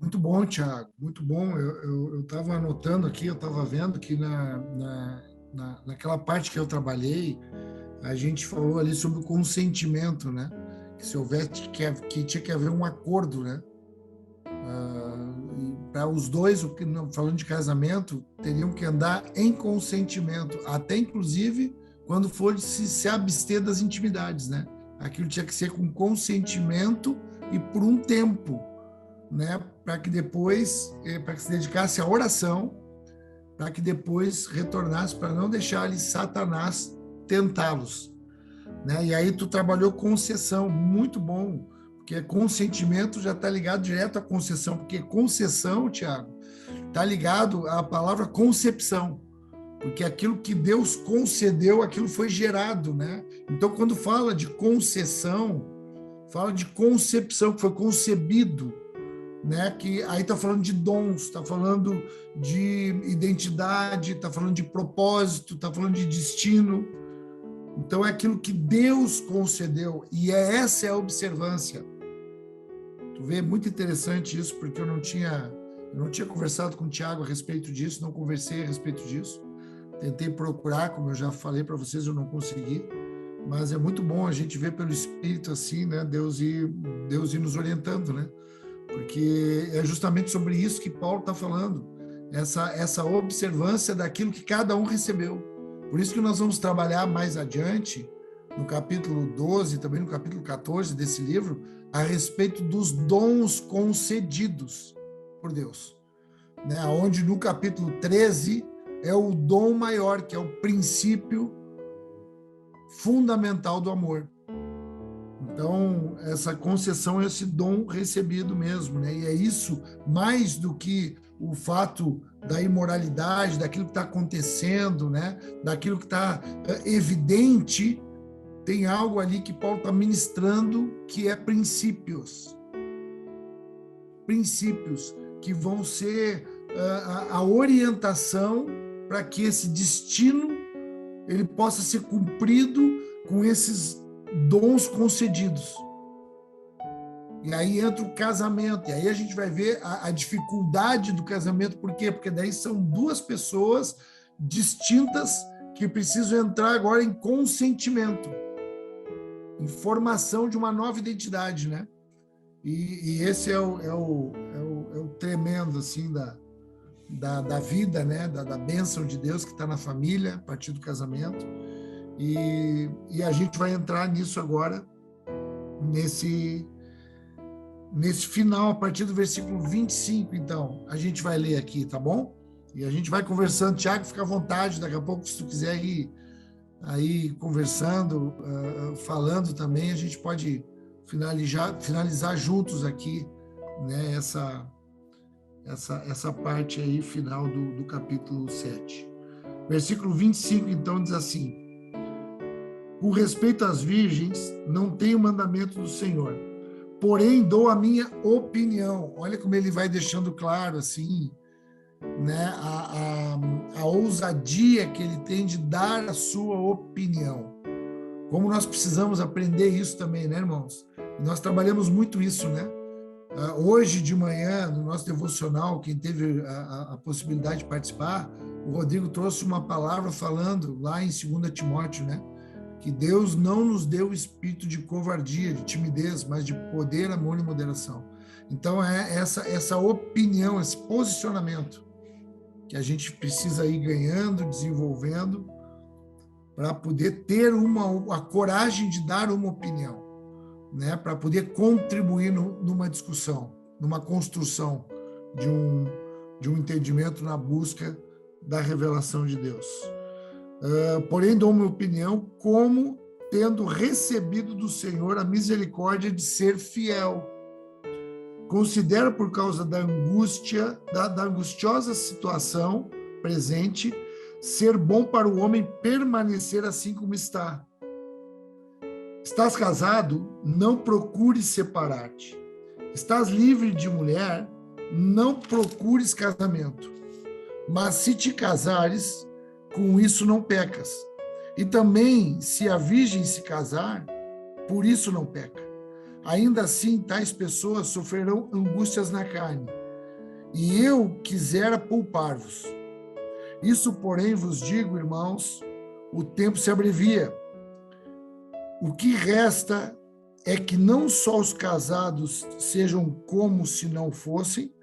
Muito bom, Thiago, muito bom. Eu estava anotando aqui, eu estava vendo que naquela parte que eu trabalhei, a gente falou ali sobre o consentimento, né? Que se houvesse que tinha que haver um acordo, né? Para os dois, falando de casamento, teriam que andar em consentimento, até inclusive quando for se abster das intimidades, né? Aquilo tinha que ser com consentimento e por um tempo, né? Para que depois, para que se dedicasse à oração, para que depois retornasse, para não deixar ali Satanás tentá-los, né? E aí tu trabalhou concessão, muito bom, porque consentimento já está ligado direto à concessão, porque concessão, Tiago, está ligado à palavra concepção, porque aquilo que Deus concedeu, aquilo foi gerado, né? Então, quando fala de concessão, fala de concepção, que foi concebido, né? Que aí está falando de dons, está falando de identidade, está falando de propósito, está falando de destino. Então é aquilo que Deus concedeu e essa é a observância. Tu vê, muito interessante isso, porque eu não tinha conversado com o Tiago a respeito disso, não conversei a respeito disso. Tentei procurar, como eu já falei para vocês, eu não consegui. Mas é muito bom a gente ver pelo Espírito assim, né? Deus ir nos orientando, né? Porque é justamente sobre isso que Paulo está falando, essa observância daquilo que cada um recebeu. Por isso que nós vamos trabalhar mais adiante, no capítulo 12, também no capítulo 14 desse livro, a respeito dos dons concedidos por Deus, né? Onde no capítulo 13 é o dom maior, que é o princípio fundamental do amor. Então, essa concessão é esse dom recebido mesmo, né? E é isso, mais do que o fato da imoralidade, daquilo que está acontecendo, né? Daquilo que está evidente, tem algo ali que Paulo está ministrando que é princípios. Princípios que vão ser a orientação para que esse destino ele possa ser cumprido com esses dons concedidos. E aí entra o casamento, e aí a gente vai ver a dificuldade do casamento, por quê? Porque daí são duas pessoas distintas que precisam entrar agora em consentimento, em formação de uma nova identidade, né? E esse é o tremendo, assim, da vida, né? Da bênção de Deus que está na família, a partir do casamento. E a gente vai entrar nisso agora, nesse final, a partir do versículo 25, então, a gente vai ler aqui, tá bom? E a gente vai conversando. Tiago, fica à vontade, daqui a pouco, se tu quiser ir aí conversando, falando também, a gente pode finalizar juntos aqui, né, essa parte aí final do capítulo 7. Versículo 25, então, diz assim: com respeito às virgens, não tenho mandamento do Senhor, porém dou a minha opinião. Olha como ele vai deixando claro, assim, né, a ousadia que ele tem de dar a sua opinião. Como nós precisamos aprender isso também, né, irmãos? Nós trabalhamos muito isso, né? Hoje de manhã, no nosso devocional, quem teve a possibilidade de participar, o Rodrigo trouxe uma palavra falando lá em 2 Timóteo, né? Que Deus não nos deu o espírito de covardia, de timidez, mas de poder, amor e moderação. Então, é essa opinião, esse posicionamento que a gente precisa ir ganhando, desenvolvendo, para poder ter a coragem de dar uma opinião, né? Para poder contribuir numa discussão, numa construção de um entendimento na busca da revelação de Deus. Porém, dou minha opinião como tendo recebido do Senhor a misericórdia de ser fiel. Considero, por causa da angústia, da angustiosa situação presente, ser bom para o homem permanecer assim como está. Estás casado? Não procures separar-te. Estás livre de mulher? Não procures casamento. Mas se te casares, com isso não pecas. E também, se a virgem se casar, por isso não peca. Ainda assim, tais pessoas sofrerão angústias na carne, e eu quisera poupar-vos. Isso, porém, vos digo, irmãos, o tempo se abrevia. O que resta é que não só os casados sejam como se não fossem,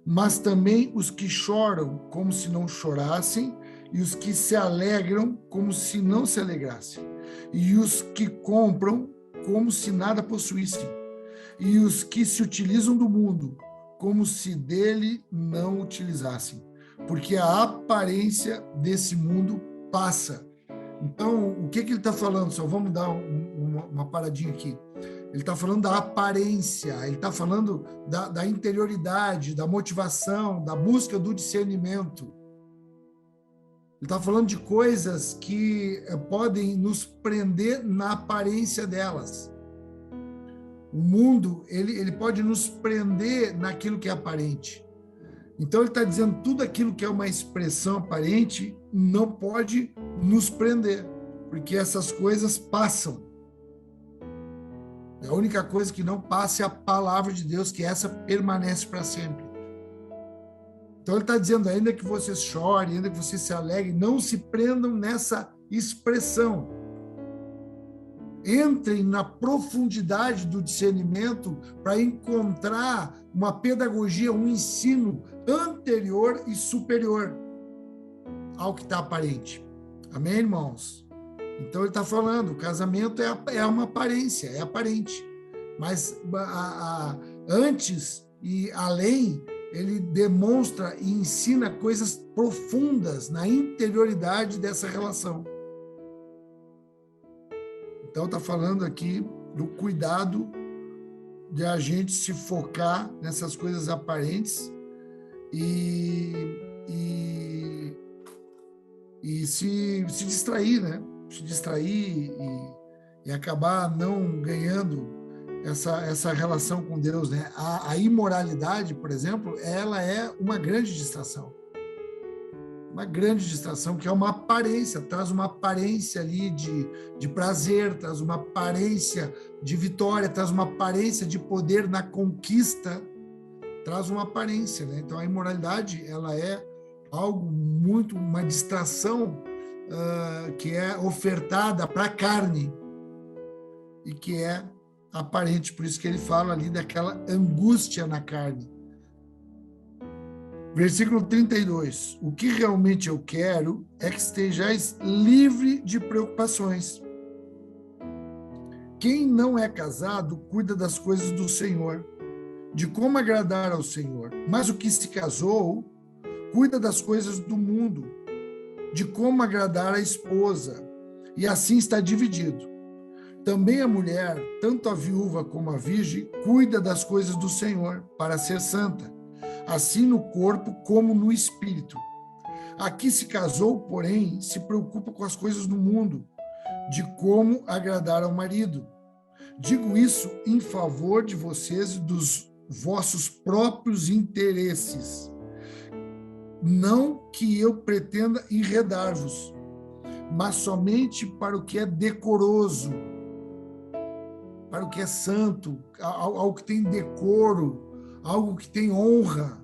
mas também os que choram como se não chorassem, e os que se alegram como se não se alegrassem, e os que compram como se nada possuíssem, e os que se utilizam do mundo como se dele não utilizassem, porque a aparência desse mundo passa. Então, o que ele está falando? Só vamos dar uma paradinha aqui. Ele está falando da aparência, ele está falando da interioridade, da motivação, da busca do discernimento. Ele está falando de coisas que podem nos prender na aparência delas. O mundo, ele pode nos prender naquilo que é aparente. Então, ele está dizendo tudo aquilo que é uma expressão aparente não pode nos prender, porque essas coisas passam. A única coisa que não passa é a palavra de Deus, que essa permanece para sempre. Então ele está dizendo, ainda que vocês chorem, ainda que vocês se alegrem, não se prendam nessa expressão. Entrem na profundidade do discernimento para encontrar uma pedagogia, um ensino anterior e superior ao que está aparente. Amém, irmãos? Então ele está falando, o casamento é uma aparência, é aparente. Mas antes e além, ele demonstra e ensina coisas profundas na interioridade dessa relação. Então está falando aqui do cuidado de a gente se focar nessas coisas aparentes e se distrair, né? Se distrair e acabar não ganhando essa relação com Deus, né? A imoralidade, por exemplo, ela é uma grande distração. Uma grande distração, que é uma aparência, traz uma aparência ali de prazer, traz uma aparência de vitória, traz uma aparência de poder na conquista, traz uma aparência, né? Então a imoralidade, ela é algo muito, uma distração que é ofertada para a carne e que é aparente, por isso que ele fala ali daquela angústia na carne. Versículo 32. O que realmente eu quero é que estejais livre de preocupações. Quem não é casado cuida das coisas do Senhor, de como agradar ao Senhor. Mas o que se casou cuida das coisas do mundo, de como agradar a esposa. E assim está dividido. Também a mulher, tanto a viúva como a virgem, cuida das coisas do Senhor, para ser santa, assim no corpo como no espírito. A que se casou, porém, se preocupa com as coisas do mundo, de como agradar ao marido. Digo isso em favor de vocês e dos vossos próprios interesses. Não que eu pretenda enredar-vos, mas somente para o que é decoroso, para o que é santo, algo que tem decoro, algo que tem honra,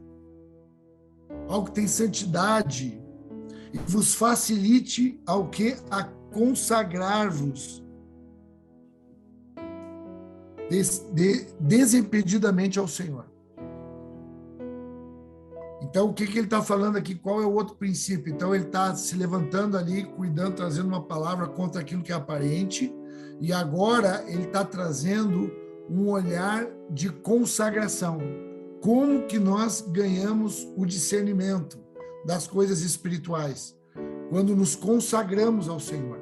algo que tem santidade, e vos facilite ao que? A consagrar-vos desimpedidamente ao Senhor. Então, o que ele está falando aqui? Qual é o outro princípio? Então, ele está se levantando ali, cuidando, trazendo uma palavra contra aquilo que é aparente, e agora ele está trazendo um olhar de consagração. Como que nós ganhamos o discernimento das coisas espirituais? Quando nos consagramos ao Senhor.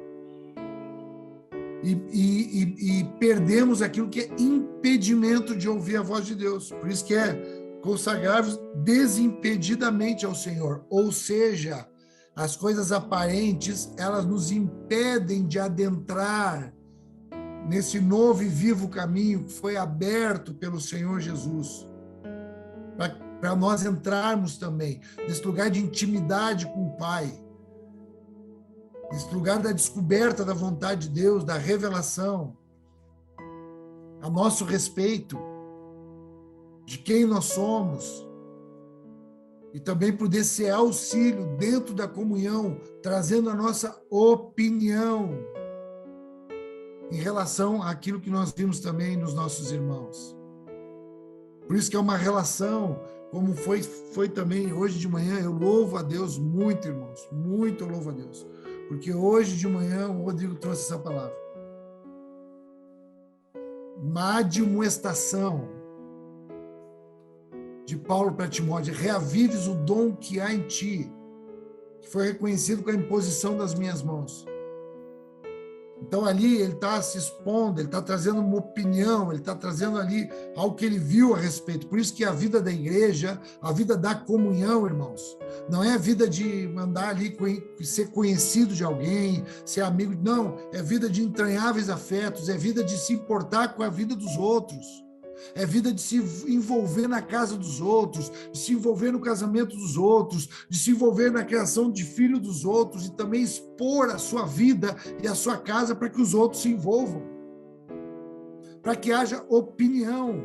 E perdemos aquilo que é impedimento de ouvir a voz de Deus. Por isso que é consagrar-vos desimpedidamente ao Senhor. Ou seja, as coisas aparentes, elas nos impedem de adentrar nesse novo e vivo caminho que foi aberto pelo Senhor Jesus. Para nós entrarmos também nesse lugar de intimidade com o Pai, nesse lugar da descoberta da vontade de Deus, da revelação, a nosso respeito, de quem nós somos, e também poder ser auxílio dentro da comunhão, trazendo a nossa opinião em relação àquilo que nós vimos também nos nossos irmãos. Por isso que é uma relação, como foi também hoje de manhã. Eu louvo a Deus muito, irmãos, muito eu louvo a Deus, porque hoje de manhã o Rodrigo trouxe essa palavra. Uma admoestação de Paulo para Timóteo: reavives o dom que há em ti, que foi reconhecido com a imposição das minhas mãos. Então ali ele está se expondo, ele está trazendo uma opinião, ele está trazendo ali algo que ele viu a respeito. Por isso que a vida da igreja, a vida da comunhão, irmãos, não é a vida de mandar ali ser conhecido de alguém, ser amigo, não, é vida de entranháveis afetos, é vida de se importar com a vida dos outros. É vida de se envolver na casa dos outros, de se envolver no casamento dos outros, de se envolver na criação de filho dos outros e também expor a sua vida e a sua casa para que os outros se envolvam. Para que haja opinião,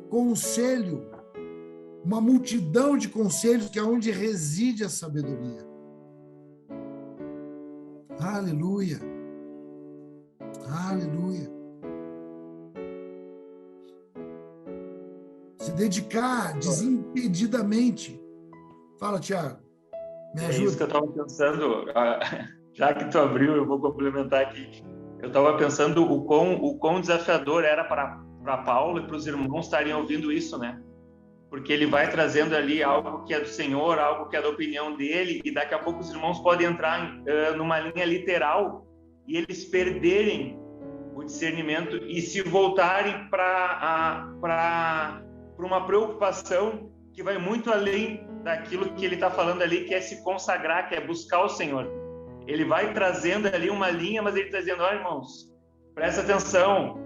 conselho, uma multidão de conselhos que é onde reside a sabedoria. Aleluia. Aleluia. Se dedicar desimpedidamente. Fala, Tiago. Me ajuda. É isso que eu estava pensando. Já que tu abriu, eu vou complementar aqui. Eu estava pensando o quão desafiador era para Paulo e para os irmãos estarem ouvindo isso, né? Porque ele vai trazendo ali algo que é do Senhor, algo que é da opinião dele, e daqui a pouco os irmãos podem entrar numa linha literal e eles perderem o discernimento e se voltarem para uma preocupação que vai muito além daquilo que ele está falando ali, que é se consagrar, que é buscar o Senhor. Ele vai trazendo ali uma linha, mas ele está dizendo: ó, irmãos, presta atenção,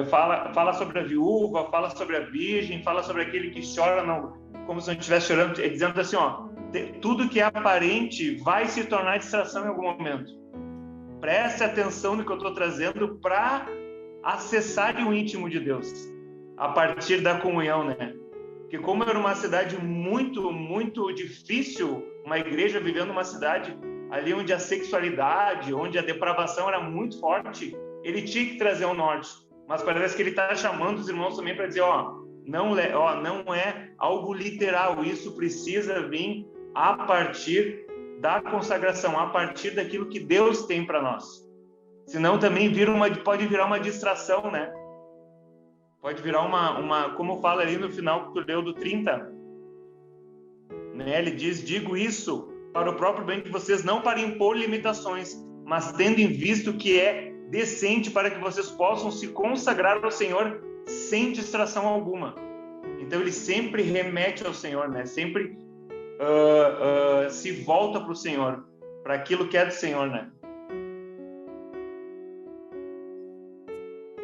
fala sobre a viúva, fala sobre a virgem, fala sobre aquele que chora como se não estivesse chorando, dizendo assim, ó, tudo que é aparente vai se tornar distração em algum momento. Preste atenção no que eu estou trazendo para acessar o íntimo de Deus, a partir da comunhão, né? Porque como era uma cidade muito, muito difícil, uma igreja vivendo uma cidade ali onde a sexualidade, onde a depravação era muito forte, ele tinha que trazer o norte. Mas parece que ele está chamando os irmãos também para dizer, não é algo literal, isso precisa vir a partir da consagração, a partir daquilo que Deus tem para nós. Senão também pode virar uma distração, né? Pode virar como fala ali no final que tu leu do 30, né? Ele diz: digo isso para o próprio bem de vocês, não para impor limitações, mas tendo em vista o que é decente, para que vocês possam se consagrar ao Senhor sem distração alguma. Então ele sempre remete ao Senhor, né? Sempre se volta para o Senhor, para aquilo que é do Senhor, né?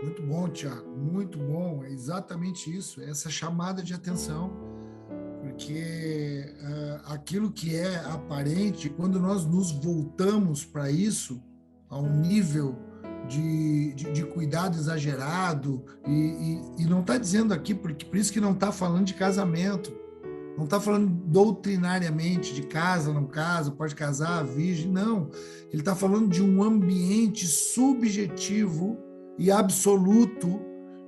Muito bom, Tiago, muito bom. É exatamente isso, essa chamada de atenção, porque aquilo que é aparente, quando nós nos voltamos para isso, a um nível de cuidado exagerado, e não está dizendo aqui, porque por isso que não está falando de casamento, não está falando doutrinariamente de casa, não casa, pode casar, virgem, não. Ele está falando de um ambiente subjetivo e absoluto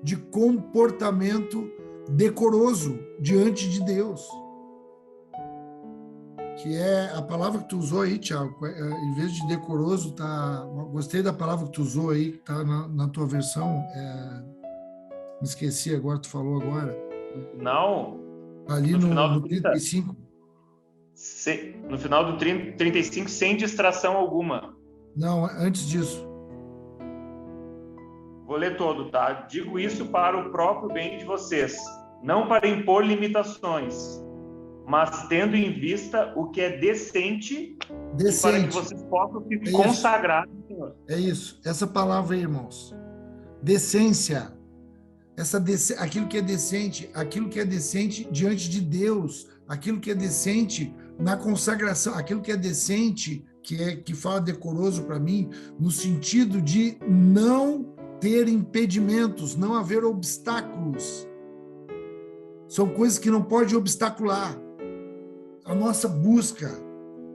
de comportamento decoroso diante de Deus. Que é a palavra que tu usou aí, Tiago, em vez de decoroso, gostei da palavra que tu usou aí, que está na tua versão, me esqueci agora, tu falou agora. Não. Ali no 35. No final do 35, sem distração alguma. Não, antes disso. Vou ler todo, tá? Digo isso para o próprio bem de vocês, não para impor limitações, mas tendo em vista o que é decente. Para que vocês possam se consagrar ao Senhor. É isso, essa palavra aí, irmãos. Decência. Aquilo que é decente diante de Deus, aquilo que é decente na consagração, aquilo que é decente, que fala decoroso para mim, no sentido de não ter impedimentos, não haver obstáculos. São coisas que não pode obstacular. a nossa busca,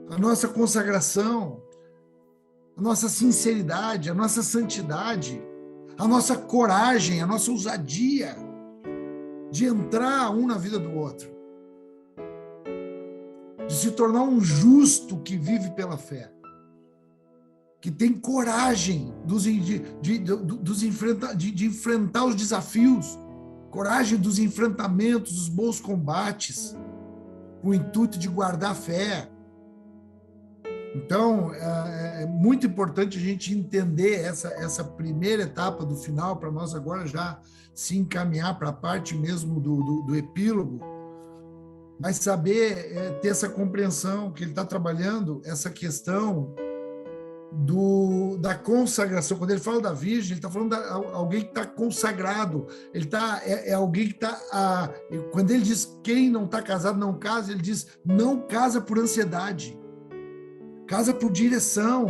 a nossa consagração, a nossa sinceridade, a nossa santidade, a nossa coragem, a nossa ousadia de entrar um na vida do outro, de se tornar um justo que vive pela fé, que tem coragem de enfrentar os desafios, coragem dos enfrentamentos, dos bons combates, com o intuito de guardar a fé. Então, é muito importante a gente entender essa primeira etapa do final, para nós agora já se encaminhar para a parte mesmo do epílogo, mas saber ter essa compreensão que ele está trabalhando, essa questão da consagração. Quando ele fala da virgem, ele está falando de alguém que está consagrado, ele é alguém que está... Quando ele diz quem não está casado não casa, ele diz não casa por ansiedade, casa por direção,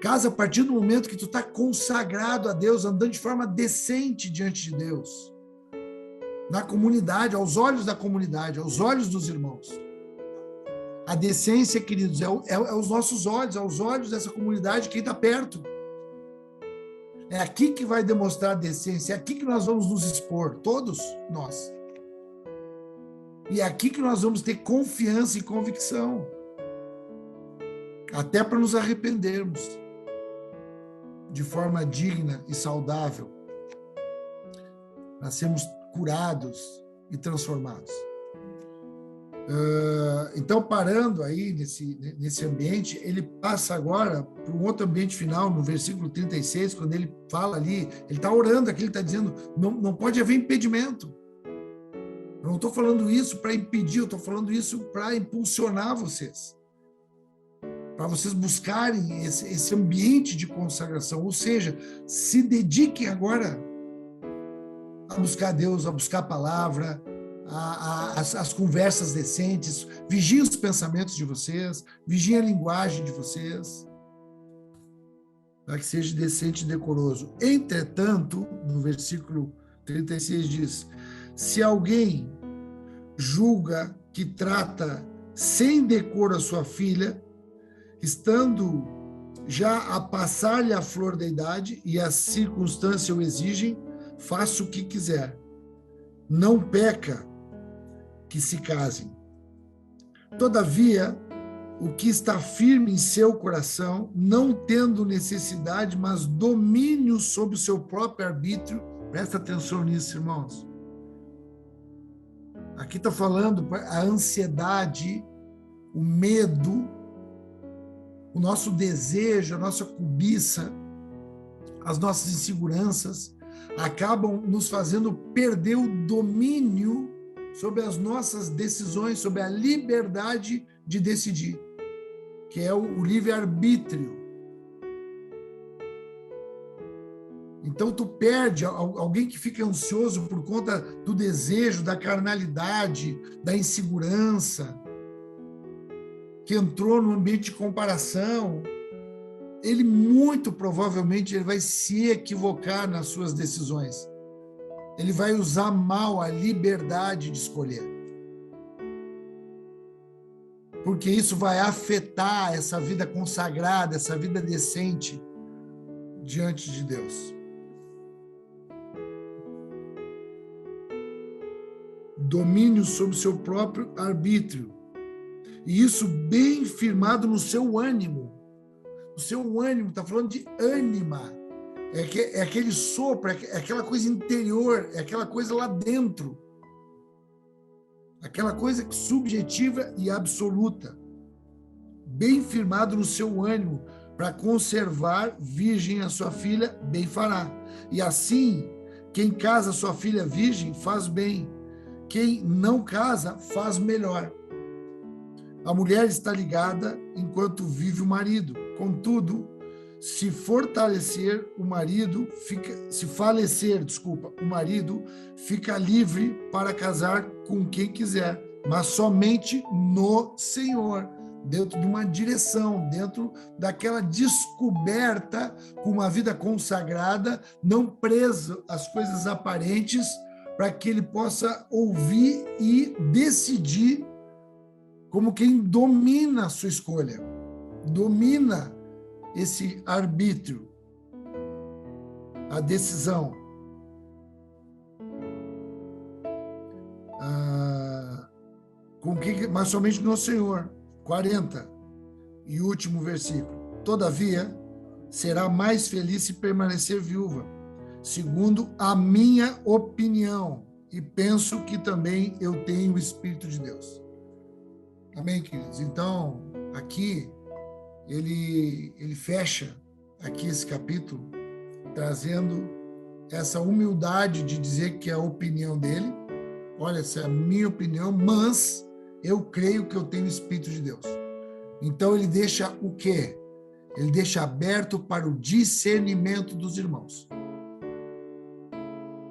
casa a partir do momento que tu está consagrado a Deus, andando de forma decente diante de Deus, na comunidade, aos olhos da comunidade, aos olhos dos irmãos. A decência, queridos, é os nossos olhos, aos olhos dessa comunidade, quem está perto. É aqui que vai demonstrar a decência, é aqui que nós vamos nos expor, todos nós. E é aqui que nós vamos ter confiança e convicção, até para nos arrependermos de forma digna e saudável, para sermos curados e transformados. Então, parando aí nesse ambiente, ele passa agora para um outro ambiente final, no versículo 36, quando ele fala ali, ele está orando aqui, ele está dizendo, não pode haver impedimento. Eu não estou falando isso para impedir, eu estou falando isso para impulsionar vocês, para vocês buscarem esse ambiente de consagração, ou seja, se dediquem agora a buscar Deus, a buscar a palavra, as conversas decentes, vigiem os pensamentos de vocês, vigiem a linguagem de vocês, para que seja decente e decoroso. Entretanto, no versículo 36 diz, se alguém julga que trata sem decoro a sua filha, estando já a passar-lhe a flor da idade e as circunstâncias o exigem, faça o que quiser. Não peca que se casem. Todavia, o que está firme em seu coração, não tendo necessidade, mas domínio sobre o seu próprio arbítrio, presta atenção nisso, irmãos. Aqui está falando a ansiedade, o medo, o nosso desejo, a nossa cobiça, as nossas inseguranças, acabam nos fazendo perder o domínio sobre as nossas decisões, sobre a liberdade de decidir, que é o livre-arbítrio. Então, tu perde alguém que fica ansioso por conta do desejo, da carnalidade, da insegurança, que entrou no ambiente de comparação, ele muito provavelmente ele vai se equivocar nas suas decisões. Ele vai usar mal a liberdade de escolher. Porque isso vai afetar essa vida consagrada, essa vida decente diante de Deus. Domínio sobre o seu próprio arbítrio. E isso bem firmado no seu ânimo. O seu ânimo, está falando de ânima. É aquele sopro, é aquela coisa interior, é aquela coisa lá dentro. Aquela coisa subjetiva e absoluta. Bem firmado no seu ânimo, para conservar virgem a sua filha, bem fará. E assim, quem casa sua filha virgem, faz bem. Quem não casa, faz melhor. A mulher está ligada enquanto vive o marido. Contudo, se falecer o marido, o marido fica livre para casar com quem quiser, mas somente no Senhor, dentro de uma direção, dentro daquela descoberta com uma vida consagrada, não preso às coisas aparentes, para que ele possa ouvir e decidir como quem domina a sua escolha, domina esse arbítrio, a decisão. Mas somente no Senhor. 40. E último versículo. Todavia, será mais feliz se permanecer viúva, segundo a minha opinião, e penso que também eu tenho o Espírito de Deus. Amém, queridos? Então, aqui, ele fecha aqui esse capítulo, trazendo essa humildade de dizer que é a opinião dele. Olha, essa é a minha opinião, mas eu creio que eu tenho o Espírito de Deus. Então, ele deixa o quê? Ele deixa aberto para o discernimento dos irmãos.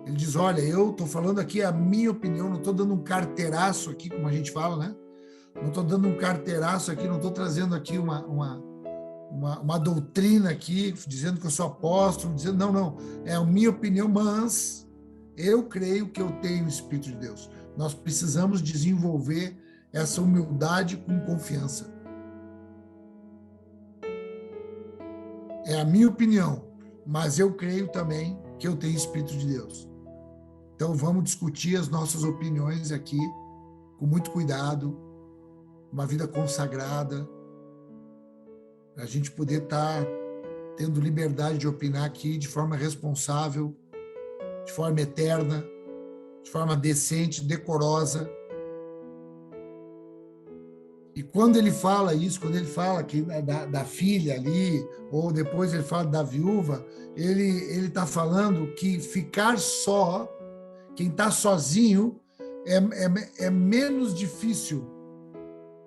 Ele diz, olha, eu estou falando aqui a minha opinião, não estou dando um carteiraço aqui, como a gente fala, né? Não estou dando um carteiraço aqui, não estou trazendo aqui uma doutrina aqui, dizendo que eu sou apóstolo, dizendo, não, é a minha opinião, mas eu creio que eu tenho o Espírito de Deus. Nós precisamos desenvolver essa humildade com confiança. É a minha opinião, mas eu creio também que eu tenho o Espírito de Deus. Então vamos discutir as nossas opiniões aqui com muito cuidado, uma vida consagrada, para a gente poder estar tendo liberdade de opinar aqui de forma responsável, de forma eterna, de forma decente, decorosa. E quando ele fala isso, quando ele fala que da filha ali, ou depois ele fala da viúva, ele está falando que ficar só, quem está sozinho, é menos difícil.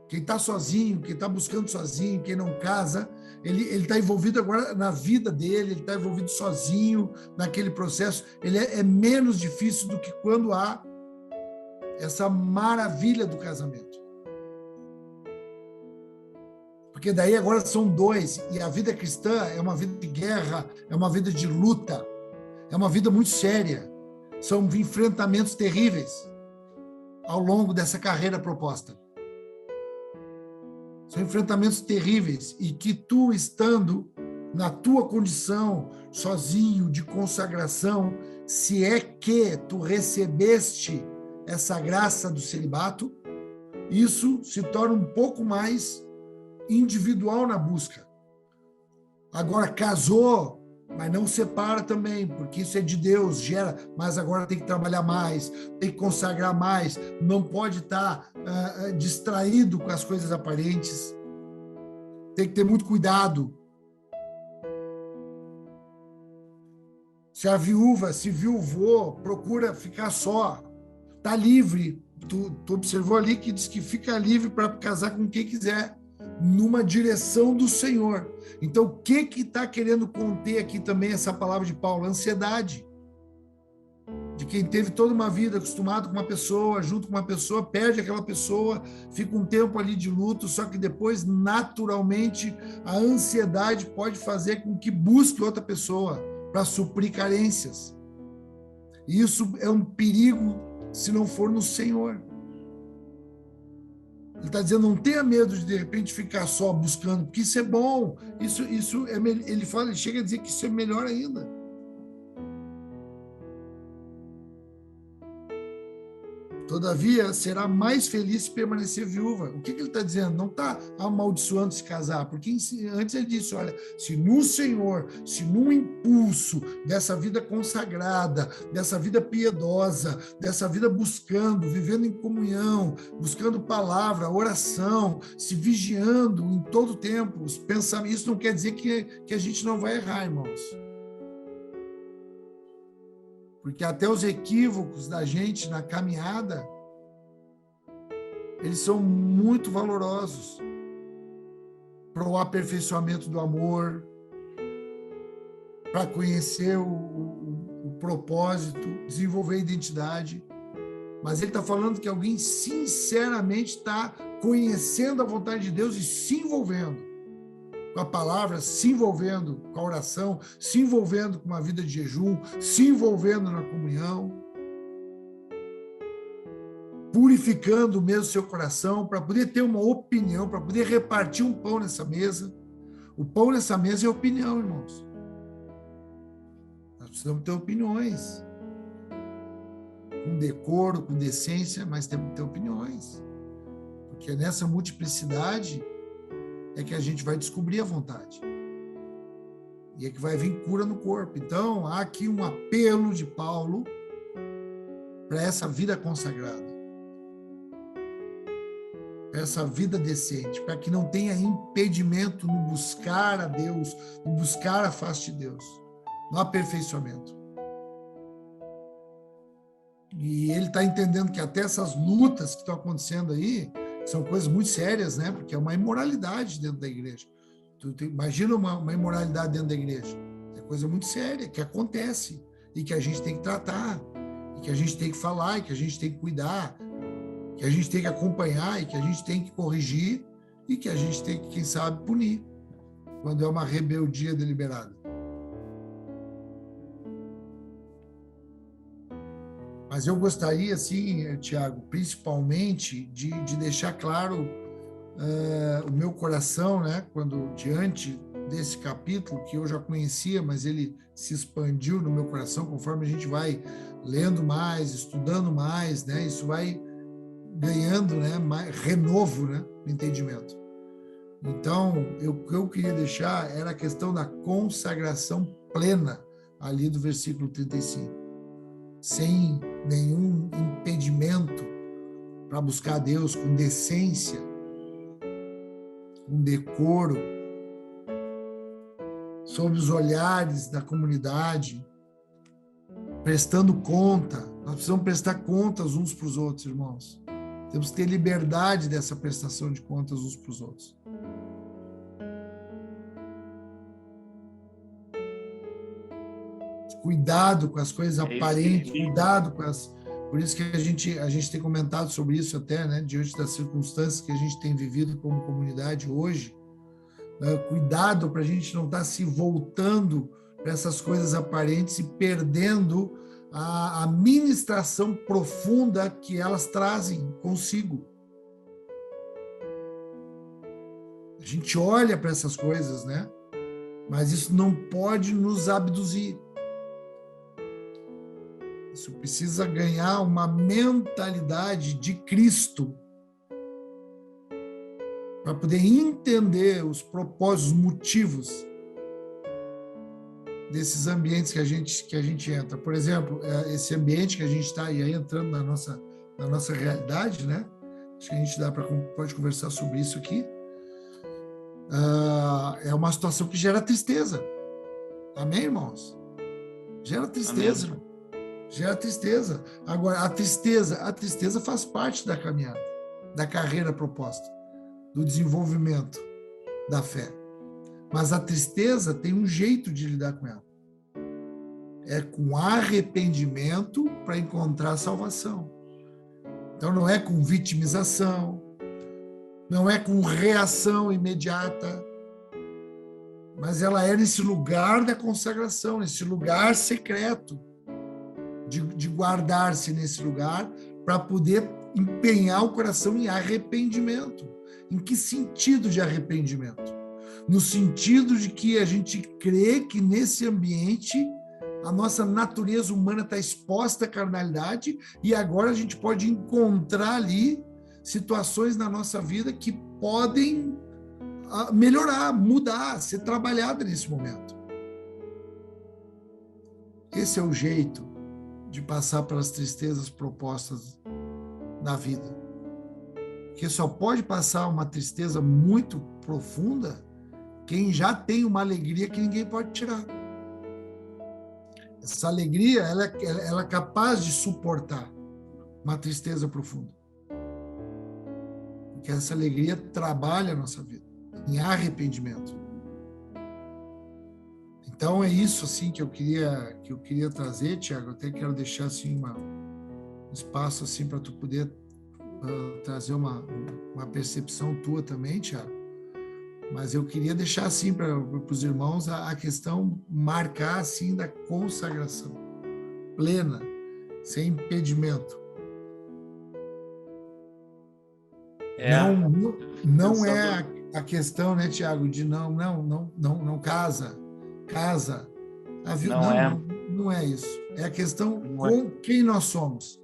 Quem está sozinho, quem está buscando sozinho, quem não casa, ele está envolvido agora na vida dele, ele está envolvido sozinho naquele processo. Ele é menos difícil do que quando há essa maravilha do casamento. Porque daí agora são dois, e a vida cristã é uma vida de guerra, é uma vida de luta, é uma vida muito séria. São enfrentamentos terríveis ao longo dessa carreira proposta. São enfrentamentos terríveis, e que tu, estando na tua condição, sozinho, de consagração, se é que tu recebeste essa graça do celibato, isso se torna um pouco mais individual na busca. Agora, casou, mas não separa também, porque isso é de Deus, gera, mas agora tem que trabalhar mais, tem que consagrar mais, não pode estar distraído com as coisas aparentes, tem que ter muito cuidado. Se a viúva se viuvou, procura ficar só, está livre. Tu observou ali que diz que fica livre para casar com quem quiser, numa direção do Senhor. Então, o que está querendo conter aqui também essa palavra de Paulo? Ansiedade. De quem teve toda uma vida acostumado com uma pessoa, junto com uma pessoa, perde aquela pessoa, fica um tempo ali de luto, só que depois, naturalmente, a ansiedade pode fazer com que busque outra pessoa para suprir carências. E isso é um perigo se não for no Senhor. Ele está dizendo, não tenha medo de repente ficar só buscando, porque isso é bom, isso é, ele chega a dizer que isso é melhor ainda. Todavia, será mais feliz se permanecer viúva. O que ele está dizendo? Não está amaldiçoando se casar, porque antes ele disse, olha, se no Senhor, se num impulso dessa vida consagrada, dessa vida piedosa, dessa vida buscando, vivendo em comunhão, buscando palavra, oração, se vigiando em todo tempo, os pensamentos, isso não quer dizer que a gente não vai errar, irmãos. Porque até os equívocos da gente na caminhada, eles são muito valorosos para o aperfeiçoamento do amor, para conhecer o propósito, desenvolver a identidade. Mas ele está falando que alguém sinceramente está conhecendo a vontade de Deus e se envolvendo com a palavra, se envolvendo com a oração, se envolvendo com uma vida de jejum, se envolvendo na comunhão. purificando mesmo seu coração, para poder ter uma opinião, para poder repartir um pão nessa mesa. O pão nessa mesa é opinião, irmãos. Nós precisamos ter opiniões. Com decoro, com decência, mas temos que ter opiniões. Porque é nessa multiplicidade é que a gente vai descobrir a vontade. E é que vai vir cura no corpo. Então, há aqui um apelo de Paulo para essa vida consagrada. Para essa vida decente, para que não tenha impedimento no buscar a Deus, no buscar a face de Deus, no aperfeiçoamento. E ele está entendendo que até essas lutas que estão acontecendo aí são coisas muito sérias, né? Porque é uma imoralidade dentro da igreja. Imagina uma imoralidade dentro da igreja. É coisa muito séria que acontece e que a gente tem que tratar, e que a gente tem que falar, e que a gente tem que cuidar, que a gente tem que acompanhar, e que a gente tem que corrigir, e que a gente tem que, quem sabe, punir, quando é uma rebeldia deliberada. Mas eu gostaria, assim, Tiago, principalmente de deixar claro o meu coração, né, quando diante desse capítulo, que eu já conhecia, mas ele se expandiu no meu coração conforme a gente vai lendo mais, estudando mais, né, isso vai ganhando, né, mais renovo, né, no entendimento. Então, o que eu queria deixar era a questão da consagração plena, ali do versículo 35. Sem nenhum impedimento para buscar a Deus com decência, com decoro, sob os olhares da comunidade, prestando conta. Nós precisamos prestar contas uns para os outros, irmãos. Temos que ter liberdade dessa prestação de contas uns para os outros. Cuidado com as coisas aparentes, cuidado com as... Por isso que a gente tem comentado sobre isso até, né, diante das circunstâncias que a gente tem vivido como comunidade hoje. Cuidado para a gente não estar se voltando para essas coisas aparentes e perdendo a ministração profunda que elas trazem consigo. A gente olha para essas coisas, né? Mas isso não pode nos abduzir. Isso precisa ganhar uma mentalidade de Cristo para poder entender os propósitos, os motivos desses ambientes que a gente entra. Por exemplo, esse ambiente que a gente está aí entrando na nossa realidade, né? Acho que a gente pode conversar sobre isso aqui. É uma situação que gera tristeza. Amém, irmãos? Gera tristeza. Amém. Gera tristeza. Agora, a tristeza faz parte da caminhada, da carreira proposta, do desenvolvimento da fé. Mas a tristeza tem um jeito de lidar com ela. É com arrependimento para encontrar salvação. Então, não é com vitimização, não é com reação imediata, mas ela é nesse lugar da consagração, nesse lugar secreto, de guardar-se nesse lugar para poder empenhar o coração em arrependimento. Em que sentido de arrependimento? No sentido de que a gente crê que nesse ambiente a nossa natureza humana está exposta à carnalidade e agora a gente pode encontrar ali situações na nossa vida que podem melhorar, mudar, ser trabalhada nesse momento. Esse é o jeito de passar pelas tristezas propostas na vida. Porque só pode passar uma tristeza muito profunda quem já tem uma alegria que ninguém pode tirar. Essa alegria, ela é capaz de suportar uma tristeza profunda. Porque essa alegria trabalha a nossa vida, em arrependimento. Então é isso assim que eu queria trazer, Tiago. Eu até quero deixar assim um espaço assim para tu poder trazer uma percepção tua também, Tiago. Mas eu queria deixar assim para os irmãos a questão marcar assim da consagração plena, sem impedimento. Não é a questão, né, Tiago, de não casa. Não é isso. É a questão com quem nós somos.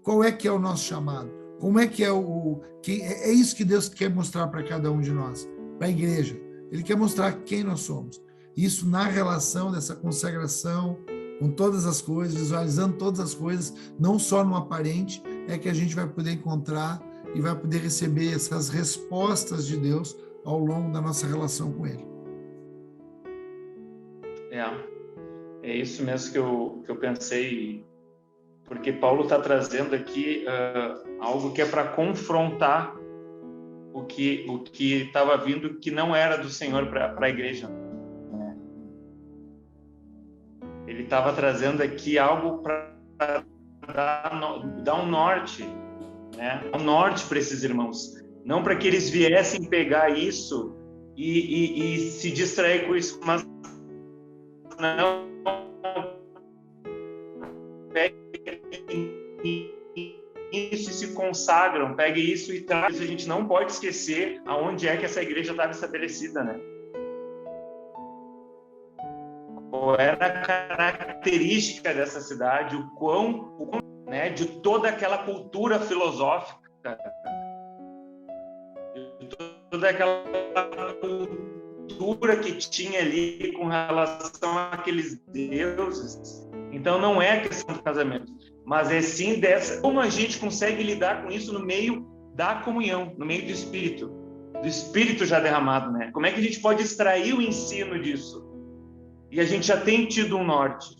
Qual é que é o nosso chamado? Como é que é isso que Deus quer mostrar para cada um de nós, para a igreja. Ele quer mostrar quem nós somos. Isso na relação dessa consagração com todas as coisas, visualizando todas as coisas, não só no aparente, é que a gente vai poder encontrar e vai poder receber essas respostas de Deus ao longo da nossa relação com Ele. É isso mesmo que eu pensei, porque Paulo está trazendo aqui algo que é para confrontar o que estava vindo, que não era do Senhor para a igreja. Ele estava trazendo aqui algo para dar um norte, né? Um norte para esses irmãos, não para que eles viessem pegar isso e se distrair com isso, mas não, peguem isso e se consagram, peguem isso e traz. A gente não pode esquecer aonde é que essa igreja estava estabelecida, né? Qual era a característica dessa cidade, o quão, né, de toda aquela cultura filosófica, de toda aquela cultura que tinha ali com relação àqueles deuses. Então não é a questão do casamento, mas é sim como a gente consegue lidar com isso no meio da comunhão, no meio do Espírito já derramado, né? Como é que a gente pode extrair o ensino disso? E a gente já tem tido um norte,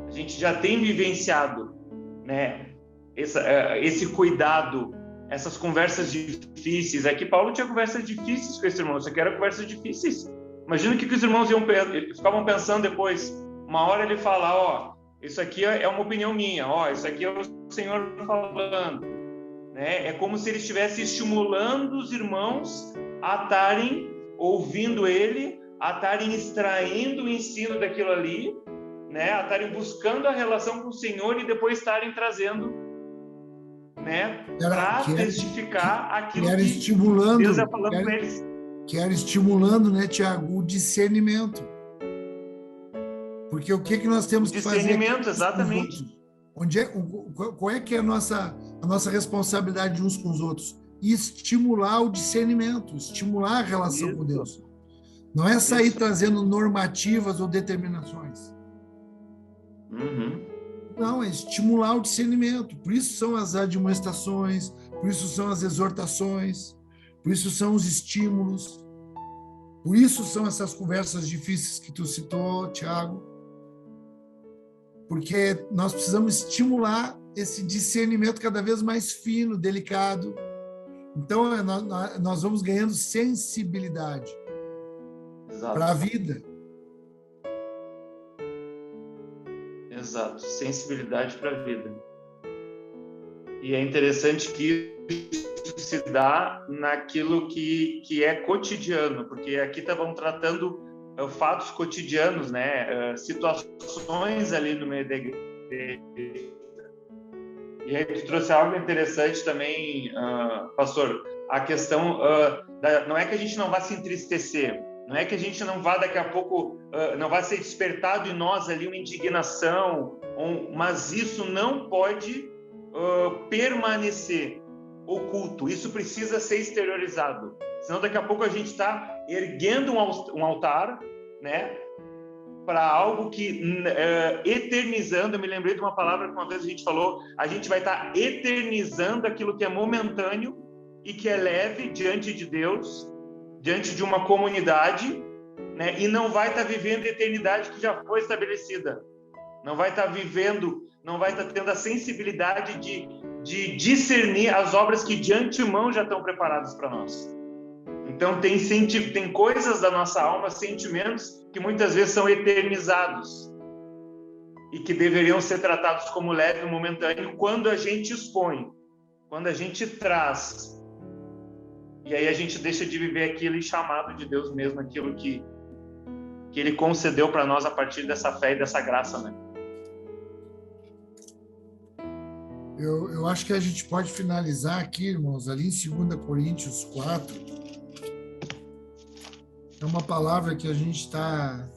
a gente já tem vivenciado, né, esse cuidado, essas conversas difíceis. Aqui Paulo tinha conversas difíceis com esse irmão, isso aqui era conversas difíceis. Imagina o que os irmãos ficavam pensando depois. Uma hora ele fala, isso aqui é uma opinião minha, isso aqui é o Senhor falando, né? É como se ele estivesse estimulando os irmãos a estarem ouvindo ele, a estarem extraindo o ensino daquilo ali, né? A estarem buscando a relação com o Senhor e depois estarem trazendo, né, para testificar aquilo que Deus está falando com eles. Que era estimulando, né, Tiago, o discernimento. Porque o que nós temos que fazer? Discernimento, exatamente. Qual é que é a nossa responsabilidade uns com os outros? Estimular o discernimento, estimular a relação com Deus. Não é sair trazendo normativas ou determinações. Não, é estimular o discernimento. Por isso são as admoestações, por isso são as exortações, por isso são os estímulos, por isso são essas conversas difíceis que tu citou, Tiago. Porque nós precisamos estimular esse discernimento cada vez mais fino, delicado. Então, nós vamos ganhando sensibilidade para a vida. Exato, sensibilidade para a vida. E é interessante que isso se dá naquilo que é cotidiano, porque aqui estavam tratando fatos cotidianos, né? Situações ali no meio da igreja. E aí tu trouxe algo interessante também, pastor, a questão não é que a gente não vá se entristecer, não é que a gente não vá daqui a pouco, não vai ser despertado em nós ali uma indignação, mas isso não pode permanecer oculto, isso precisa ser exteriorizado, senão daqui a pouco a gente está erguendo um altar, né, para algo que eternizando. Eu me lembrei de uma palavra que uma vez a gente falou, a gente vai estar eternizando aquilo que é momentâneo e que é leve diante de Deus, diante de uma comunidade, né, e não vai estar vivendo a eternidade que já foi estabelecida, não vai estar vivendo, não vai estar tendo a sensibilidade de discernir as obras que de antemão já estão preparadas para nós. Então tem coisas da nossa alma, sentimentos que muitas vezes são eternizados e que deveriam ser tratados como leve e momentâneo quando a gente expõe, quando a gente traz. E aí a gente deixa de viver aquilo e chamado de Deus mesmo, aquilo que Ele concedeu para nós a partir dessa fé e dessa graça, né? Eu acho que a gente pode finalizar aqui, irmãos, ali em 2 Coríntios 4. É uma palavra que a gente está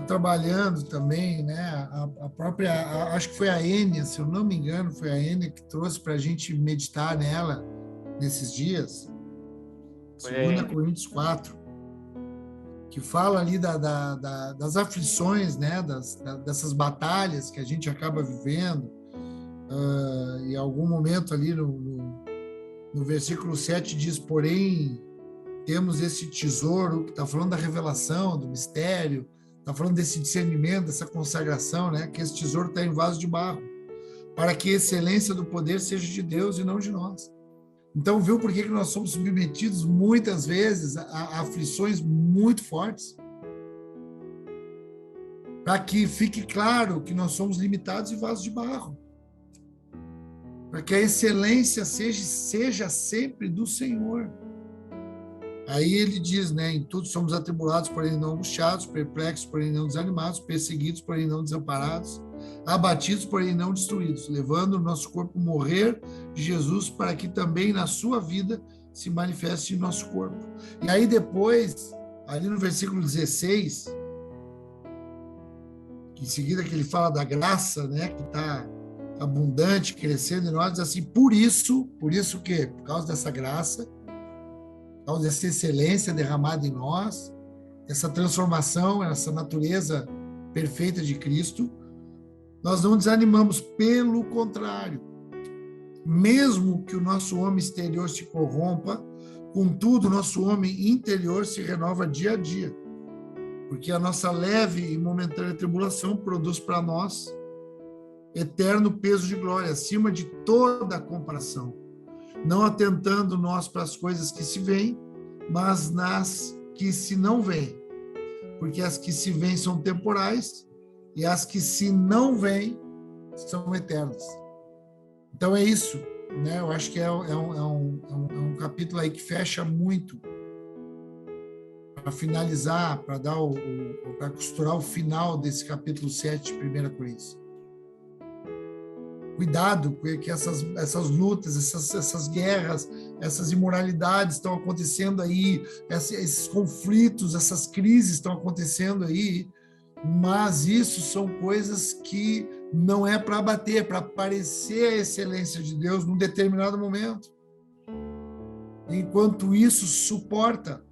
trabalhando também, né? A própria, acho que foi a Ênia, se eu não me engano, foi a Ênia que trouxe para a gente meditar nela nesses dias. 2 Coríntios 4, que fala ali das aflições, né? Dessas batalhas que a gente acaba vivendo. Em algum momento ali no versículo 7 diz, porém, temos esse tesouro, que está falando da revelação, do mistério, está falando desse discernimento, dessa consagração, né? Que esse tesouro está em vaso de barro, para que a excelência do poder seja de Deus e não de nós. Então, viu por que nós somos submetidos muitas vezes a aflições muito fortes? Para que fique claro que nós somos limitados em vaso de barro. Para que a excelência seja sempre do Senhor. Aí ele diz, né, em tudo somos atribulados, porém não angustiados, perplexos, porém não desanimados, perseguidos, porém não desamparados, abatidos, porém não destruídos, levando o nosso corpo morrer de Jesus, para que também na sua vida se manifeste em nosso corpo. E aí depois, ali no versículo 16, em seguida que ele fala da graça, né, que está abundante, crescendo em nós, diz assim, por isso o quê? Por causa dessa graça, por causa dessa excelência derramada em nós, essa transformação, essa natureza perfeita de Cristo, nós não desanimamos, pelo contrário. Mesmo que o nosso homem exterior se corrompa, contudo, o nosso homem interior se renova dia a dia, porque a nossa leve e momentânea tribulação produz para nós eterno peso de glória, acima de toda a comparação, não atentando nós para as coisas que se veem, mas nas que se não veem, porque as que se veem são temporais e as que se não veem são eternas. Então é isso, né? Eu acho que é um capítulo aí que fecha muito para finalizar, para dar para costurar o final desse capítulo 7 de 1 Coríntios. Cuidado, que essas lutas, essas guerras, essas imoralidades estão acontecendo aí, esses conflitos, essas crises estão acontecendo aí, mas isso são coisas que não é para abater, é para aparecer a excelência de Deus num determinado momento. Enquanto isso, suporta,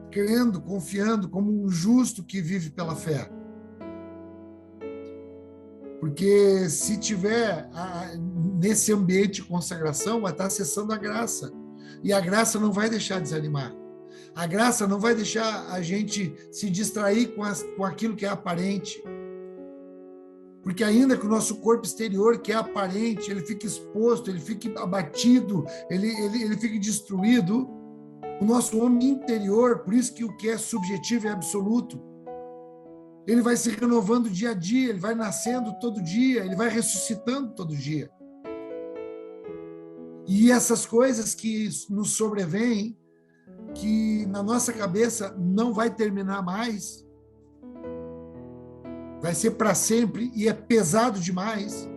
crendo, confiando, como um justo que vive pela fé. Porque se tiver nesse ambiente de consagração, vai estar acessando a graça. E a graça não vai deixar de desanimar. A graça não vai deixar a gente se distrair com aquilo que é aparente. Porque ainda que o nosso corpo exterior, que é aparente, ele fique exposto, ele fique abatido, ele fique destruído, o nosso homem interior, por isso que o que é subjetivo é absoluto, ele vai se renovando dia a dia, ele vai nascendo todo dia, ele vai ressuscitando todo dia. E essas coisas que nos sobrevêm, que na nossa cabeça não vai terminar mais, vai ser para sempre e é pesado demais.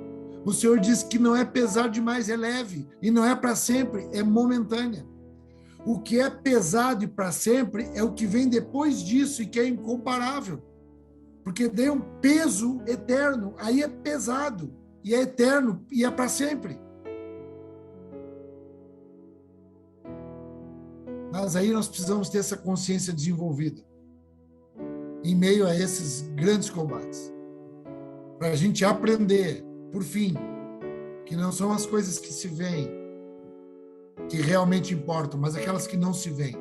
O Senhor diz que não é pesado demais, é leve. E não é para sempre, é momentânea. O que é pesado e para sempre é o que vem depois disso e que é incomparável. Porque tem um peso eterno, aí é pesado, e é eterno, e é para sempre. Mas aí nós precisamos ter essa consciência desenvolvida, em meio a esses grandes combates. Para a gente aprender, por fim, que não são as coisas que se veem, que realmente importam, mas aquelas que não se veem.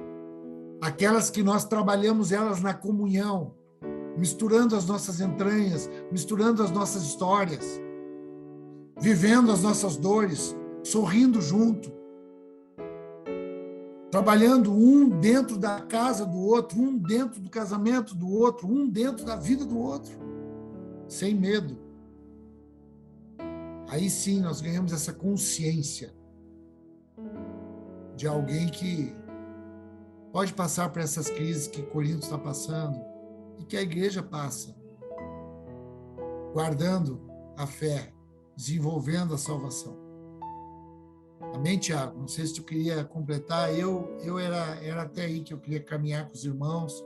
Aquelas que nós trabalhamos elas na comunhão, misturando as nossas entranhas, misturando as nossas histórias, vivendo as nossas dores, sorrindo junto, trabalhando um dentro da casa do outro, um dentro do casamento do outro, um dentro da vida do outro, sem medo. Aí sim nós ganhamos essa consciência de alguém que pode passar por essas crises que Corinto está passando, e que a igreja passa. guardando a fé, desenvolvendo a salvação. Amém, Tiago? Não sei se tu queria completar. Eu era até aí que eu queria caminhar com os irmãos.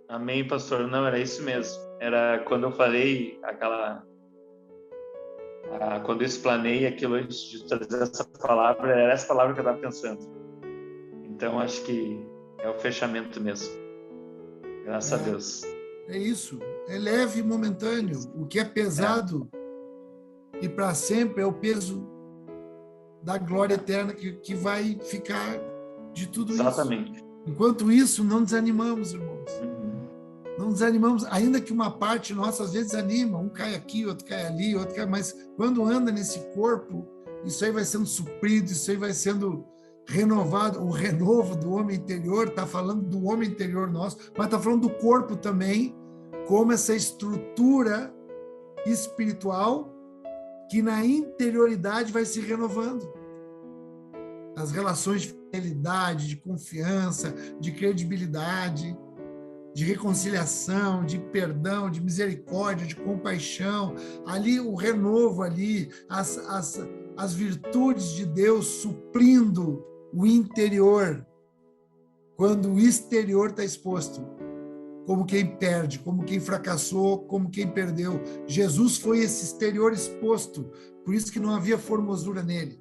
Amém, pastor. Não, era isso mesmo. Era quando eu falei quando eu explanei aquilo antes de trazer essa palavra, era essa palavra que eu estava pensando. Então, acho que é o fechamento mesmo. Graças a Deus. É isso. É leve e momentâneo. O que é pesado e para sempre é o peso da glória eterna que vai ficar de tudo isso. Exatamente. Enquanto isso, não desanimamos, irmãos. Não desanimamos, ainda que uma parte nossa às vezes anima, um cai aqui, outro cai ali, outro cai, mas quando anda nesse corpo, isso aí vai sendo suprido, isso aí vai sendo renovado. O renovo do homem interior está falando do homem interior nosso, mas está falando do corpo também, como essa estrutura espiritual que na interioridade vai se renovando. As relações de fidelidade, de confiança, de credibilidade, de reconciliação, de perdão, de misericórdia, de compaixão, ali o renovo, ali as virtudes de Deus suprindo o interior, quando o exterior está exposto, como quem perde, como quem fracassou, como quem perdeu. Jesus foi esse exterior exposto, por isso que não havia formosura nele.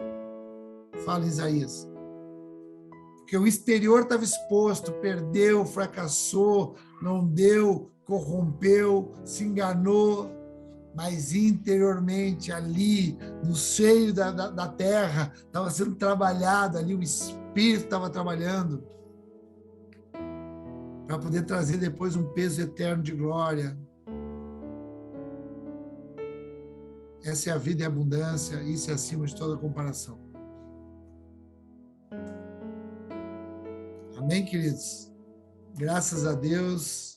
Fala Isaías. Porque o exterior estava exposto, perdeu, fracassou, não deu, corrompeu, se enganou, mas interiormente ali, no seio da terra, estava sendo trabalhado ali, o Espírito estava trabalhando para poder trazer depois um peso eterno de glória. Essa é a vida em abundância, isso é acima de toda comparação. Amém, queridos? Graças a Deus.